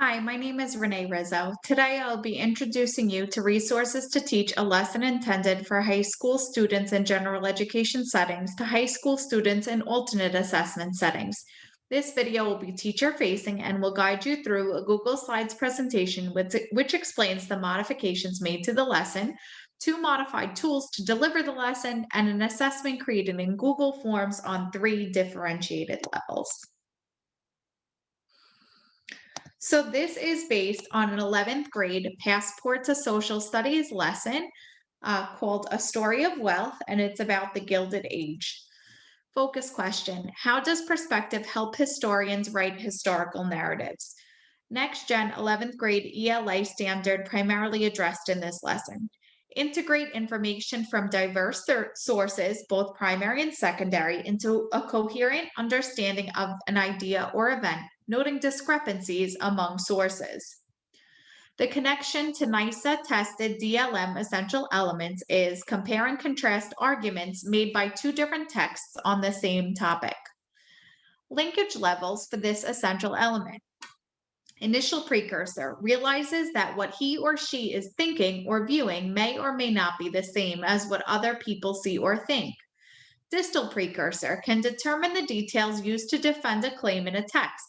Hi, my name is Renee Rizzo. Today I'll be introducing you to resources to teach a lesson intended for high school students in general education settings to high school students in alternate assessment settings. This video will be teacher-facing and will guide you through a Google Slides presentation which explains the modifications made to the lesson, two modified tools to deliver the lesson, and an assessment created in Google Forms on 3 differentiated levels. So this is based on an 11th grade Passport to Social Studies lesson called A Story of Wealth, and it's about the Gilded Age. Focus question: how does perspective help historians write historical narratives? Next Gen 11th grade ELA standard primarily addressed in this lesson. Integrate information from diverse sources, both primary and secondary, into a coherent understanding of an idea or event, noting discrepancies among sources. The connection to NISA tested DLM essential elements is compare and contrast arguments made by two different texts on the same topic. Linkage levels for this essential element. Initial precursor realizes that what he or she is thinking or viewing may or may not be the same as what other people see or think. Distal precursor can determine the details used to defend a claim in a text,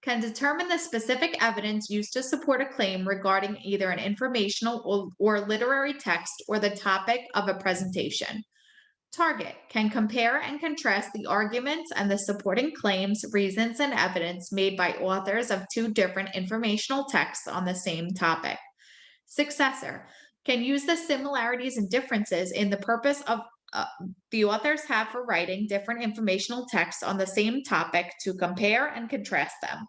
can determine the specific evidence used to support a claim regarding either an informational or literary text or the topic of a presentation. Target can compare and contrast the arguments and the supporting claims, reasons, and evidence made by authors of two different informational texts on the same topic. Successor can use the similarities and differences in the purpose of the authors have for writing different informational texts on the same topic to compare and contrast them.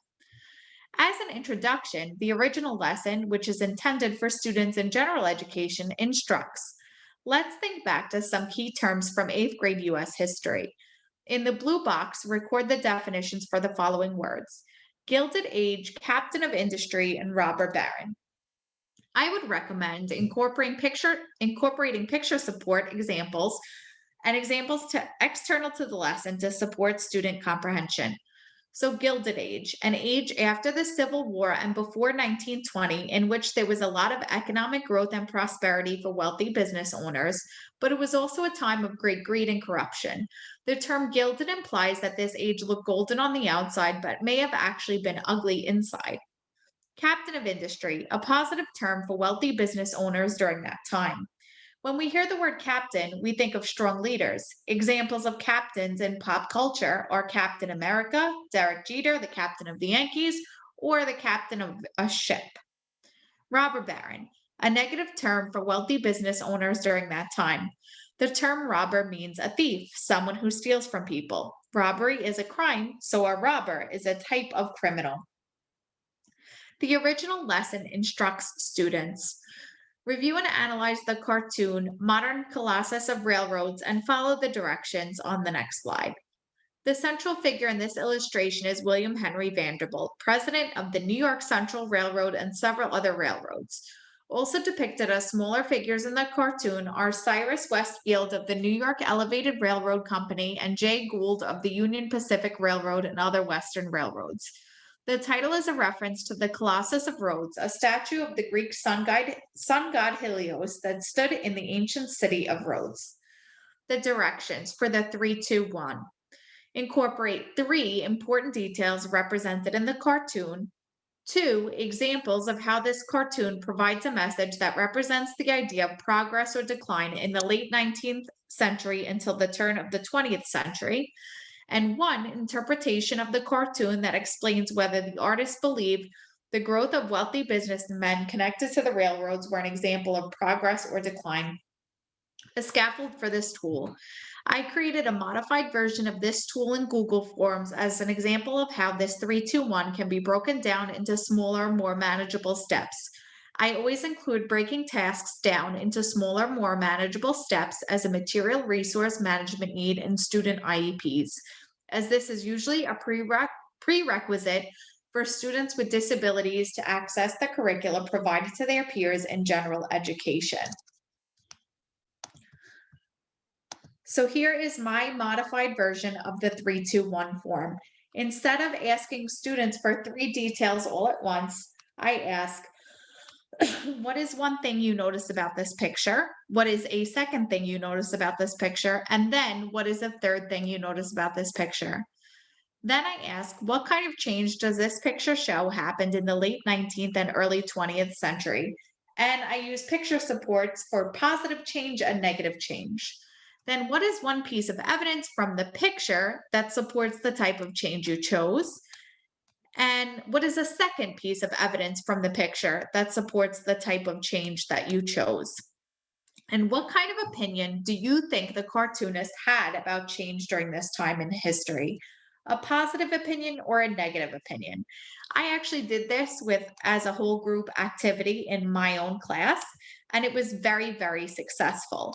As an introduction, the original lesson, which is intended for students in general education, instructs. Let's think back to some key terms from 8th grade US history. In the blue box, record the definitions for the following words: Gilded Age, Captain of Industry, and Robber Baron. I would recommend incorporating picture support examples and examples external to the lesson to support student comprehension. So, Gilded Age, an age after the Civil War and before 1920, in which there was a lot of economic growth and prosperity for wealthy business owners, but it was also a time of great greed and corruption. The term gilded implies that this age looked golden on the outside, but may have actually been ugly inside. Captain of Industry, a positive term for wealthy business owners during that time. When we hear the word captain, we think of strong leaders. Examples of captains in pop culture are Captain America, Derek Jeter, the captain of the Yankees, or the captain of a ship. Robber baron, a negative term for wealthy business owners during that time. The term robber means a thief, someone who steals from people. Robbery is a crime, so a robber is a type of criminal. The original lesson instructs students. Review and analyze the cartoon Modern Colossus of Railroads and follow the directions on the next slide. The central figure in this illustration is William Henry Vanderbilt, president of the New York Central Railroad and several other railroads. Also depicted as smaller figures in the cartoon are Cyrus Westfield of the New York Elevated Railroad Company and Jay Gould of the Union Pacific Railroad and other Western railroads. The title is a reference to the Colossus of Rhodes, a statue of the Greek sun god Helios that stood in the ancient city of Rhodes. The directions for the 3-2-1. Incorporate 3 important details represented in the cartoon. 2 examples of how this cartoon provides a message that represents the idea of progress or decline in the late 19th century until the turn of the 20th century. And 1 interpretation of the cartoon that explains whether the artist believed the growth of wealthy businessmen connected to the railroads were an example of progress or decline. A scaffold for this tool. I created a modified version of this tool in Google Forms as an example of how this 3-2-1 can be broken down into smaller, more manageable steps. I always include breaking tasks down into smaller, more manageable steps as a material resource management need in student IEPs, as this is usually a prerequisite for students with disabilities to access the curricula provided to their peers in general education. So here is my modified version of the 3-2-1 form. Instead of asking students for 3 details all at once, I ask, what is one thing you noticed about this picture? What is a second thing you noticed about this picture? And then what is a third thing you noticed about this picture? Then I ask, what kind of change does this picture show happened in the late 19th and early 20th century? And I use picture supports for positive change and negative change. Then, what is one piece of evidence from the picture that supports the type of change you chose? And what is a second piece of evidence from the picture that supports the type of change that you chose? And what kind of opinion do you think the cartoonist had about change during this time in history? A positive opinion or a negative opinion? I actually did this with as a whole group activity in my own class, and it was very, very successful.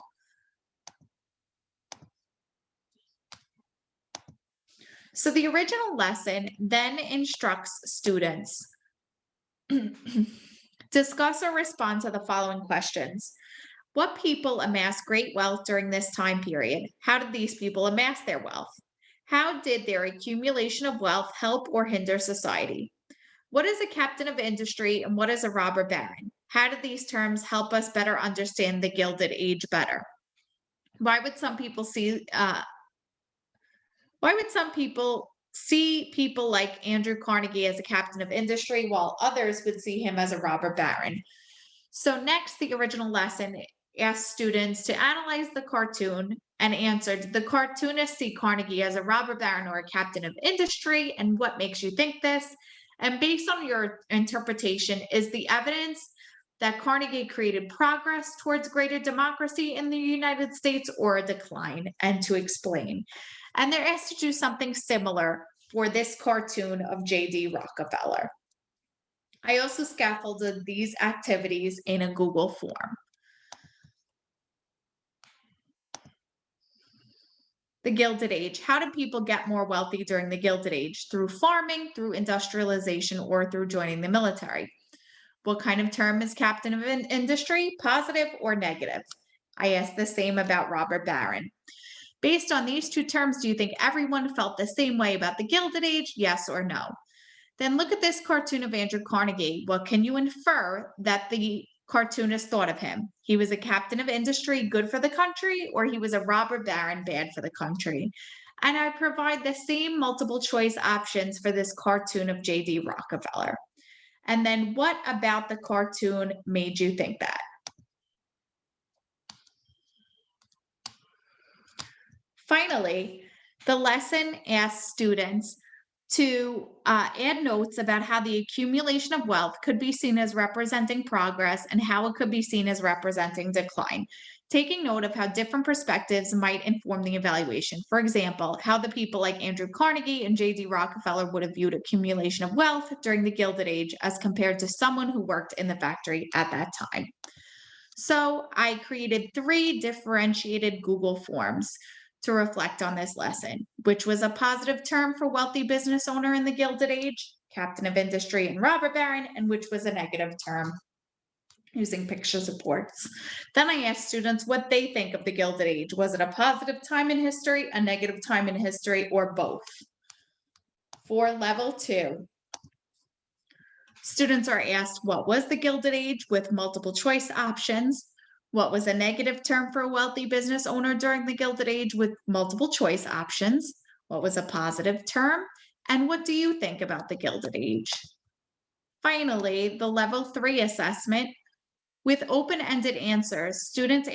So the original lesson then instructs students discuss or respond to the following questions. What people amassed great wealth during this time period? How did these people amass their wealth? How did their accumulation of wealth help or hinder society? What is a captain of industry and what is a robber baron? How do these terms help us better understand the Gilded Age better? Why would some people see why would some people see people like Andrew Carnegie as a captain of industry while others would see him as a robber baron? So next, the original lesson asked students to analyze the cartoon and answered, did the cartoonist see Carnegie as a robber baron or a captain of industry? And what makes you think this? And based on your interpretation, is the evidence that Carnegie created progress towards greater democracy in the United States or a decline? And to explain. And they're asked to do something similar for this cartoon of J.D. Rockefeller. I also scaffolded these activities in a Google form. The Gilded Age. How did people get more wealthy during the Gilded Age? Through farming, through industrialization, or through joining the military? What kind of term is captain of industry? Positive or negative? I asked the same about robber baron. Based on these two terms, do you think everyone felt the same way about the Gilded Age? Yes or no? Then look at this cartoon of Andrew Carnegie. What can you infer that the cartoonist thought of him? He was a captain of industry, good for the country, or he was a robber baron, bad for the country? And I provide the same multiple choice options for this cartoon of J.D. Rockefeller. And then what about the cartoon made you think that? Finally, the lesson asks students to add notes about how the accumulation of wealth could be seen as representing progress and how it could be seen as representing decline, taking note of how different perspectives might inform the evaluation. For example, how the people like Andrew Carnegie and J.D. Rockefeller would have viewed accumulation of wealth during the Gilded Age as compared to someone who worked in the factory at that time. So I created 3 differentiated Google Forms to reflect on this lesson, which was a positive term for wealthy business owner in the Gilded Age, captain of industry and robber baron, and which was a negative term using picture supports. Then I asked students what they think of the Gilded Age. Was it a positive time in history, a negative time in history, or both? For level 2, students are asked what was the Gilded Age with multiple choice options. What was a negative term for a wealthy business owner during the Gilded Age with multiple choice options? What was a positive term? And what do you think about the Gilded Age? Finally, the level 3 assessment with open-ended answers, students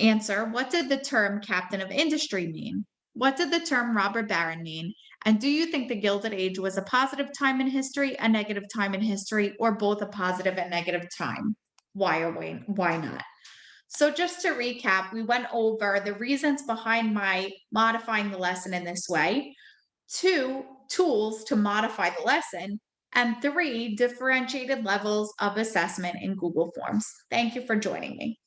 answer, what did the term captain of industry mean? What did the term robber baron mean? And do you think the Gilded Age was a positive time in history, a negative time in history, or both a positive and negative time? Why or why not? So just to recap, we went over the reasons behind my modifying the lesson in this way, 2 tools to modify the lesson, and 3 differentiated levels of assessment in Google Forms. Thank you for joining me.